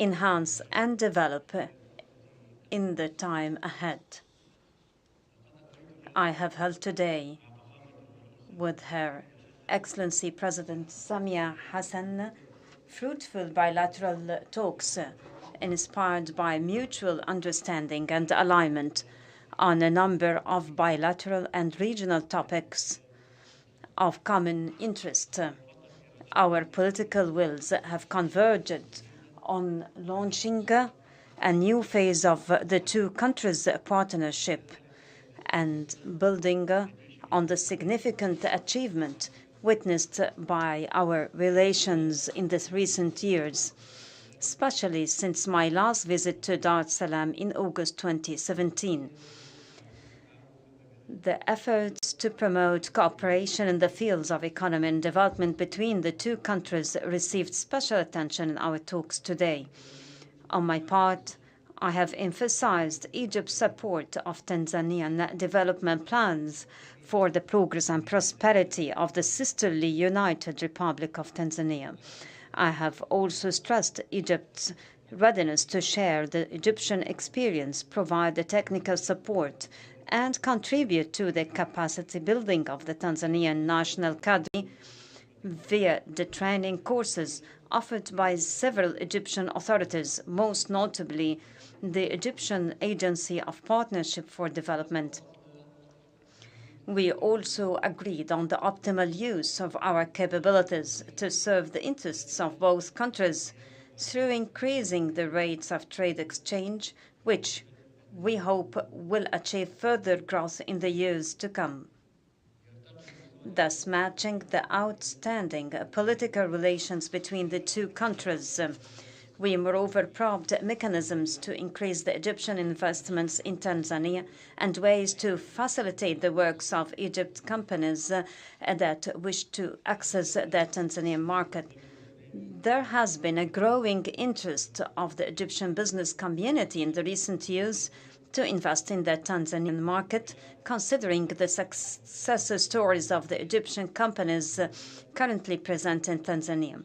enhance and develop in the time ahead. I have held today with Her Excellency President Samia Hassan fruitful bilateral talks inspired by mutual understanding and alignment on a number of bilateral and regional topics of common interest. Our political wills have converged on launching a new phase of the two countries' partnership and building on the significant achievement witnessed by our relations in these recent years, especially since my last visit to Dar es Salaam in August 2017. The efforts to promote cooperation in the fields of economy and development between the two countries received special attention in our talks today. On my part, I have emphasized Egypt's support of Tanzanian development plans for the progress and prosperity of the sisterly United Republic of Tanzania. I have also stressed Egypt's readiness to share the Egyptian experience, provide the technical support, and contribute to the capacity building of the Tanzanian National Academy via the training courses offered by several Egyptian authorities, most notably the Egyptian Agency of Partnership for Development. We also agreed on the optimal use of our capabilities to serve the interests of both countries through increasing the rates of trade exchange, which we hope will achieve further growth in the years to come, thus matching the outstanding political relations between the two countries. We moreover probed mechanisms to increase the Egyptian investments in Tanzania and ways to facilitate the works of Egypt's companies that wish to access the Tanzanian market. There has been a growing interest of the Egyptian business community in the recent years to invest in the Tanzanian market, considering the success stories of the Egyptian companies currently present in Tanzania.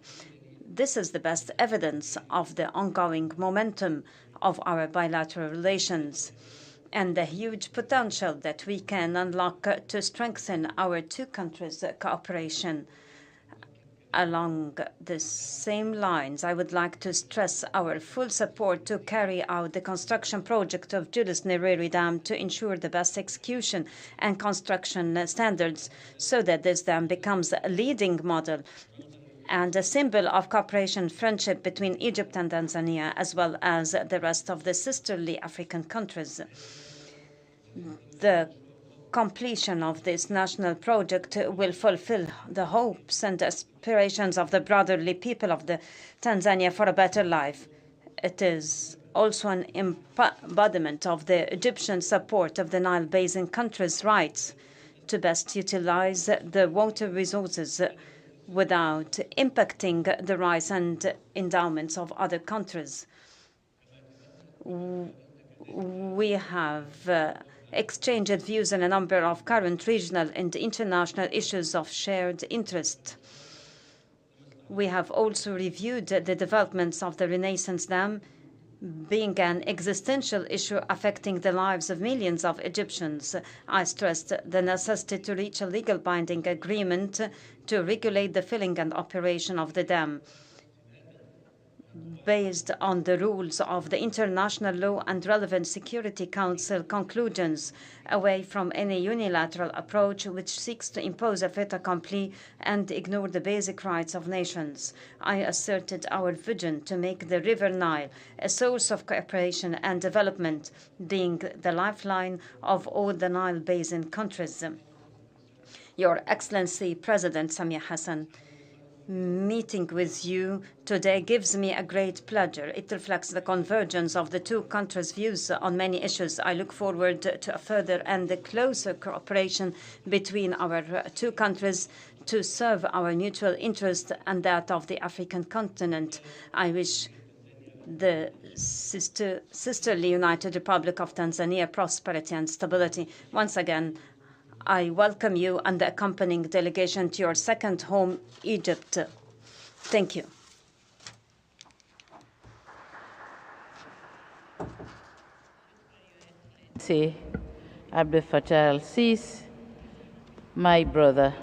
This is the best evidence of the ongoing momentum of our bilateral relations and the huge potential that we can unlock to strengthen our two countries' cooperation. Along the same lines, I would like to stress our full support to carry out the construction project of Julius Nyerere Dam to ensure the best execution and construction standards so that this dam becomes a leading model and a symbol of cooperation and friendship between Egypt and Tanzania, as well as the rest of the sisterly African countries. The completion of this national project will fulfill the hopes and aspirations of the brotherly people of the Tanzania for a better life. It is also an embodiment of the Egyptian support of the Nile Basin countries' rights to best utilize the water resources without impacting the rights and endowments of other countries. We have exchanged views on a number of current regional and international issues of shared interest. We have also reviewed the developments of the Renaissance Dam, being an existential issue affecting the lives of millions of Egyptians. I stressed the necessity to reach a legal binding agreement to regulate the filling and operation of the dam, based on the rules of the international law and relevant Security Council conclusions, away from any unilateral approach which seeks to impose a fait accompli and ignore the basic rights of nations. I asserted our vision to make the River Nile a source of cooperation and development, being the lifeline of all the Nile Basin countries. Your Excellency President Samia Hassan, meeting with you today gives me a great pleasure. It reflects the convergence of the two countries' views on many issues. I look forward to a further and a closer cooperation between our two countries to serve our mutual interest and that of the African continent. I wish the sisterly United Republic of Tanzania prosperity and stability. Once again, I welcome you and the accompanying delegation to your second home, Egypt. Thank you. Abdel Fattah al-Sisi, my brother,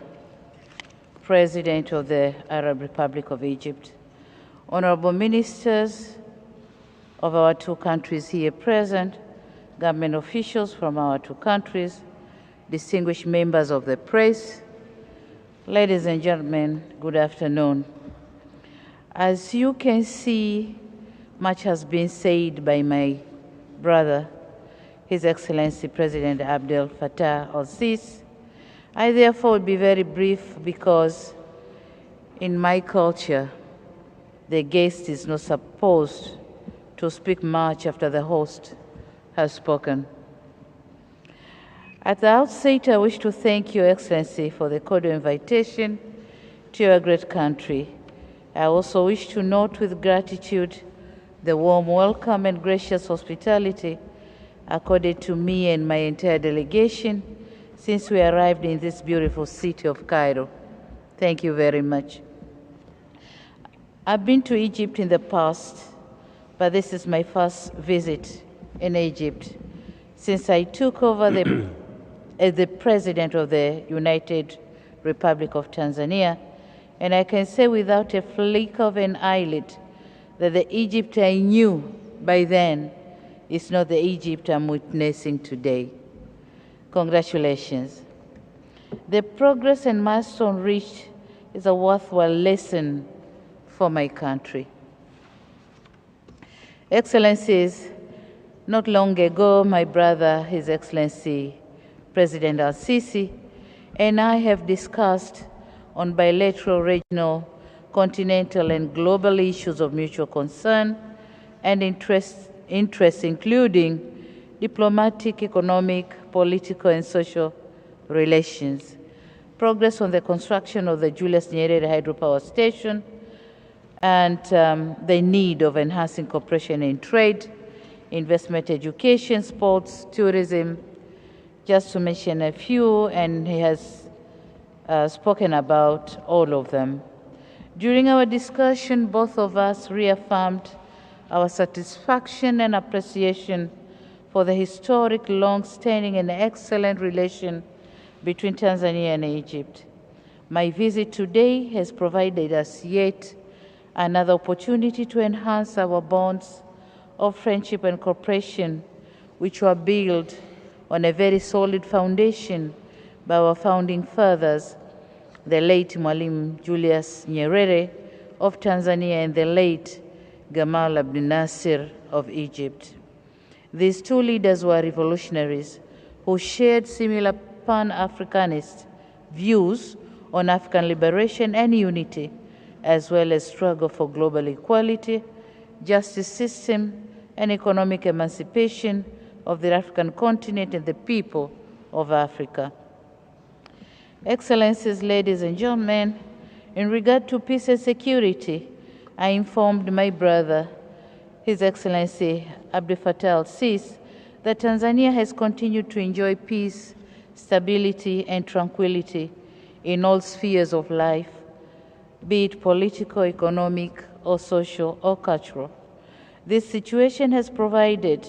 President of the Arab Republic of Egypt, honorable ministers of our two countries here present, government officials from our two countries, distinguished members of the press, ladies and gentlemen, good afternoon. As you can see, much has been said by my brother, His Excellency President Abdel Fattah al-Sisi. I therefore will be very brief because in my culture, the guest is not supposed to speak much after the host has spoken. At the outset, I wish to thank Your Excellency for the cordial invitation to your great country. I also wish to note with gratitude the warm welcome and gracious hospitality accorded to me and my entire delegation since we arrived in this beautiful city of Cairo. Thank you very much. I've been to Egypt in the past, but this is my first visit in Egypt since I took over as the President of the United Republic of Tanzania, and I can say without a flick of an eyelid that the Egypt I knew by then is not the Egypt I'm witnessing today. Congratulations. The progress and milestone reached is a worthwhile lesson for my country. Excellencies, not long ago, my brother, His Excellency President al-Sisi, and I have discussed on bilateral, regional, continental, and global issues of mutual concern and interests including diplomatic, economic, political, and social relations, progress on the construction of the Julius Nyerere hydropower station, and the need of enhancing cooperation in trade, investment, education, sports, tourism, just to mention a few, and he has spoken about all of them. During our discussion, both of us reaffirmed our satisfaction and appreciation for the historic, long-standing, and excellent relation between Tanzania and Egypt. My visit today has provided us yet another opportunity to enhance our bonds of friendship and cooperation, which were built on a very solid foundation by our founding fathers, the late Mwalimu Julius Nyerere of Tanzania and the late Gamal Abdel Nasser of Egypt. These two leaders were revolutionaries who shared similar Pan-Africanist views on African liberation and unity, as well as struggle for global equality, justice system, and economic emancipation of the African continent and the people of Africa. Excellencies, ladies and gentlemen, in regard to peace and security, I informed my brother, His Excellency Abdel Fattah al-Sisi, that Tanzania has continued to enjoy peace, stability, and tranquility in all spheres of life, be it political, economic, or social, or cultural. This situation has provided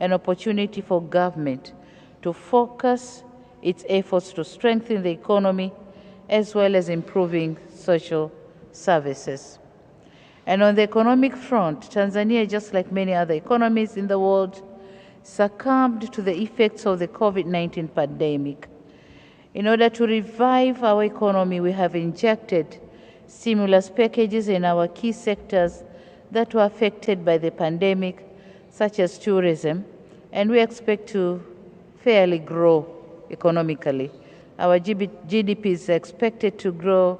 an opportunity for government to focus its efforts to strengthen the economy as well as improving social services. And on the economic front, Tanzania, just like many other economies in the world, succumbed to the effects of the COVID-19 pandemic. In order to revive our economy, we have injected stimulus packages in our key sectors that were affected by the pandemic, such as tourism, and we expect to fairly grow economically. Our GDP is expected to grow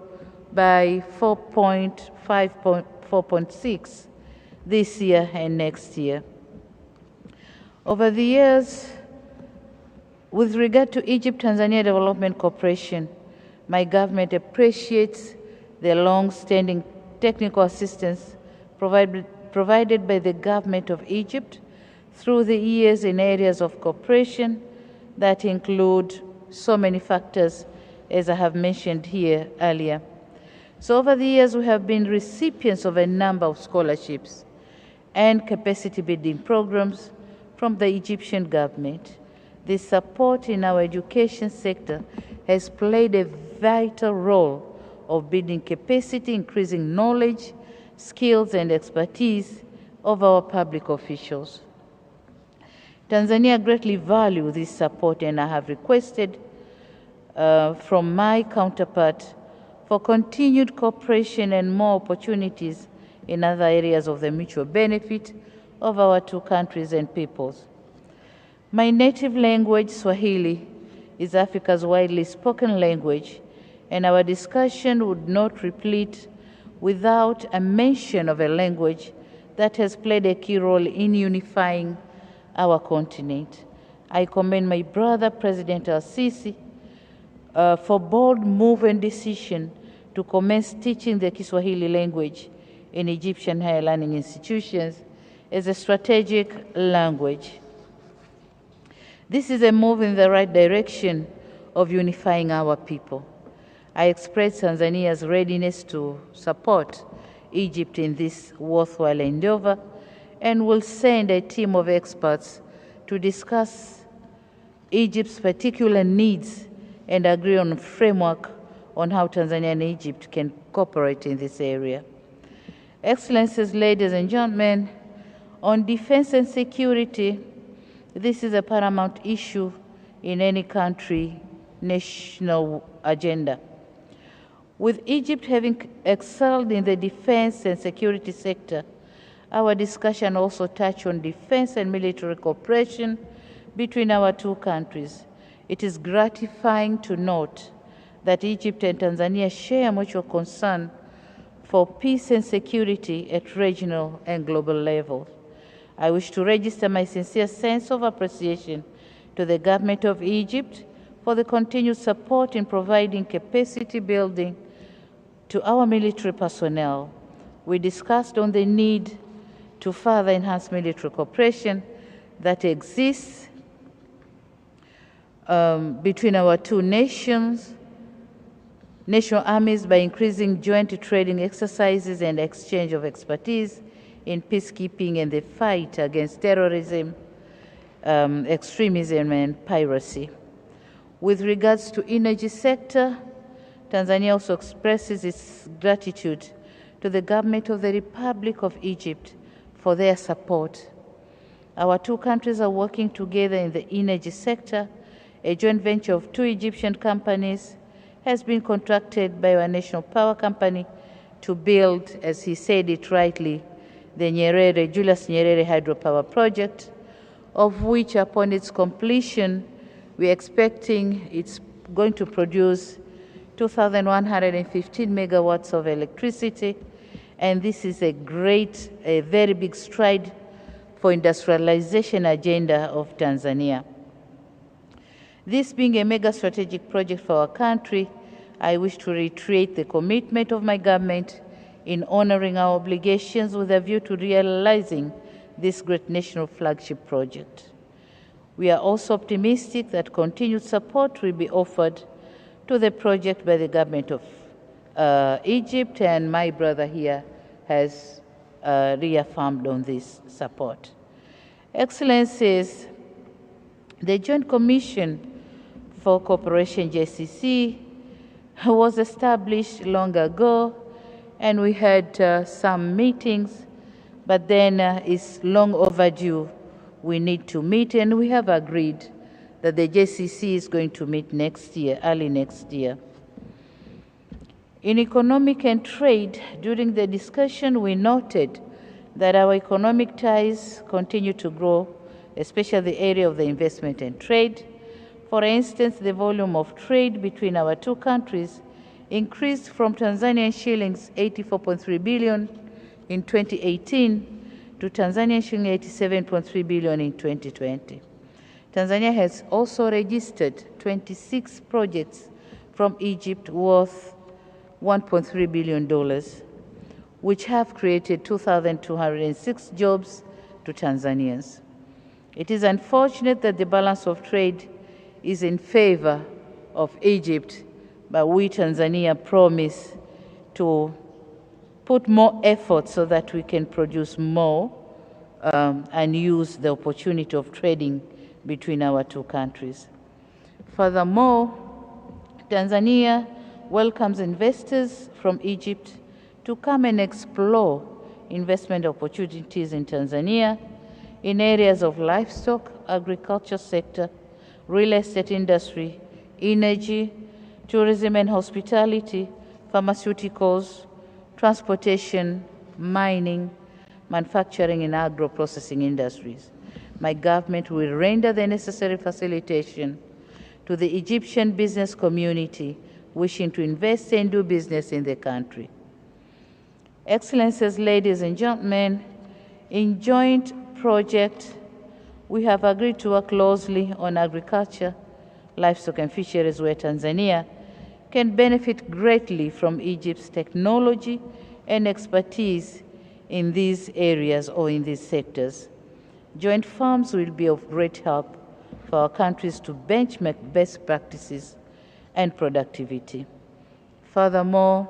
by 4.6 this year and next year. Over the years, with regard to Egypt-Tanzania Development Cooperation, my government appreciates the long-standing technical assistance provided by the government of Egypt through the years in areas of cooperation that include so many factors, as I have mentioned here earlier. So over the years, we have been recipients of a number of scholarships, and capacity building programs from the Egyptian government. The support in our education sector has played a vital role of building capacity, increasing knowledge, skills, and expertise of our public officials. Tanzania greatly values this support, and I have requested from my counterpart for continued cooperation and more opportunities in other areas of the mutual benefit of our two countries and peoples. My native language, Swahili, is Africa's widely spoken language, and our discussion would not replete without a mention of a language that has played a key role in unifying our continent. I commend my brother, President Al-Sisi, for bold move and decision to commence teaching the Kiswahili language in Egyptian higher learning institutions as a strategic language. This is a move in the right direction of unifying our people. I express Tanzania's readiness to support Egypt in this worthwhile endeavor and will send a team of experts to discuss Egypt's particular needs and agree on a framework on how Tanzania and Egypt can cooperate in this area. Excellencies, ladies and gentlemen, on defense and security, this is a paramount issue in any country national agenda. With Egypt having excelled in the defense and security sector, our discussion also touched on defense and military cooperation between our two countries. It is gratifying to note that Egypt and Tanzania share mutual concern for peace and security at regional and global levels. I wish to register my sincere sense of appreciation to the government of Egypt for the continued support in providing capacity building to our military personnel. We discussed on the need to further enhance military cooperation that exists between our two national armies by increasing joint training exercises and exchange of expertise in peacekeeping and the fight against terrorism, extremism, and piracy. With regards to energy sector, Tanzania also expresses its gratitude to the government of the Republic of Egypt for their support. Our two countries are working together in the energy sector. A joint venture of two Egyptian companies has been contracted by our national power company to build, as he said it rightly, the Julius Nyerere hydropower project, of which upon its completion, we're expecting it's going to produce 2,115 megawatts of electricity, and this is a very big stride for industrialization agenda of Tanzania. This being a mega strategic project for our country, I wish to reiterate the commitment of my government in honoring our obligations with a view to realizing this great national flagship project. We are also optimistic that continued support will be offered to the project by the government of Egypt, and my brother here has reaffirmed on this support. Excellencies, the Joint Commission for Cooperation, JCC, was established long ago, and we had some meetings, but then it's long overdue. We need to meet, and we have agreed that the JCC is going to meet next year, early next year. In economic and trade, during the discussion, we noted that our economic ties continue to grow, especially the area of the investment and trade. For instance, the volume of trade between our two countries increased from Tanzanian shillings 84.3 billion in 2018 to Tanzanian shilling 87.3 billion in 2020. Tanzania has also registered 26 projects from Egypt worth $1.3 billion, which have created 2,206 jobs to Tanzanians. It is unfortunate that the balance of trade is in favor of Egypt, but we, Tanzania, promise to put more effort so that we can produce more and use the opportunity of trading between our two countries. Furthermore, Tanzania welcomes investors from Egypt to come and explore investment opportunities in Tanzania in areas of livestock, agriculture sector, real estate industry, energy, tourism and hospitality, pharmaceuticals, transportation, mining, manufacturing and agro-processing industries. My government will render the necessary facilitation to the Egyptian business community wishing to invest and do business in the country. Excellencies, ladies and gentlemen, in joint project, we have agreed to work closely on agriculture, livestock and fisheries, where Tanzania can benefit greatly from Egypt's technology and expertise in these areas or in these sectors. Joint farms will be of great help for our countries to benchmark best practices and productivity. Furthermore,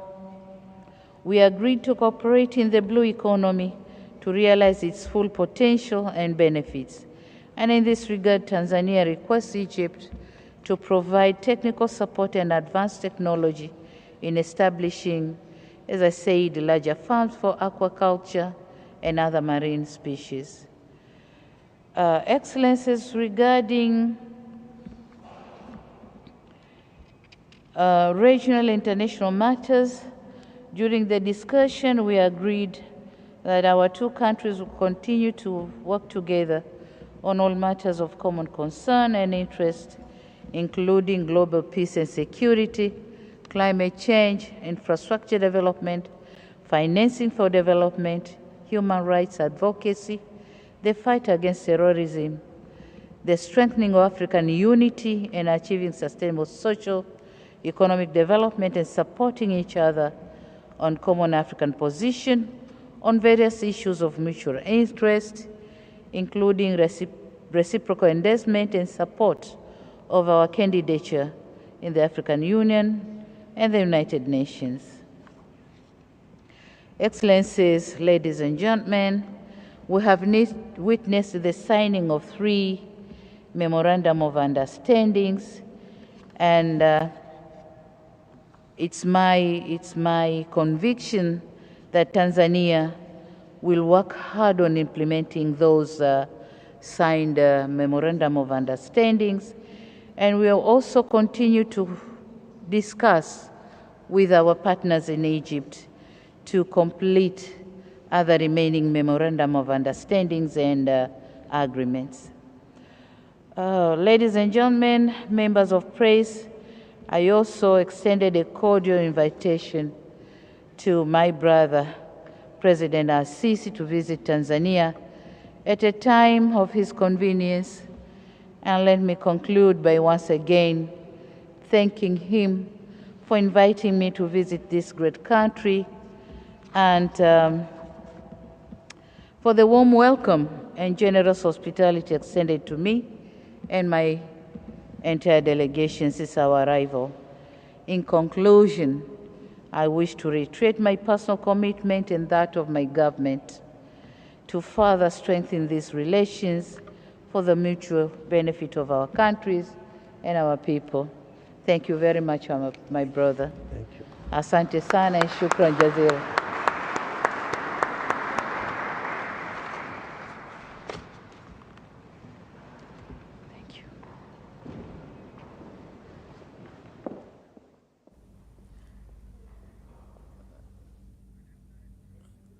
we agreed to cooperate in the blue economy to realize its full potential and benefits. And in this regard, Tanzania requests Egypt to provide technical support and advanced technology in establishing, as I said, larger farms for aquaculture and other marine species. Excellencies, regarding regional international matters, during the discussion we agreed that our two countries will continue to work together on all matters of common concern and interest, including global peace and security, climate change, infrastructure development, financing for development, human rights advocacy, the fight against terrorism, the strengthening of African unity and achieving sustainable social, economic development, and supporting each other on common African position on various issues of mutual interest, including reciprocal endorsement and support of our candidature in the African Union and the United Nations. Excellencies, ladies and gentlemen, we have witnessed the signing of 3 memorandum of understandings, and it's my conviction that Tanzania will work hard on implementing those signed memorandum of understandings, and we will also continue to discuss with our partners in Egypt to complete other remaining memorandum of understandings and agreements. Ladies and gentlemen, members of press, I also extended a cordial invitation to my brother, President Al-Sisi, to visit Tanzania at a time of his convenience. And let me conclude by once again thanking him for inviting me to visit this great country and for the warm welcome and generous hospitality extended to me and my entire delegation since our arrival. In conclusion, I wish to reiterate my personal commitment and that of my government to further strengthen these relations for the mutual benefit of our countries and our people. Thank you very much, my brother. Thank you. Asante sana and shukran jazira.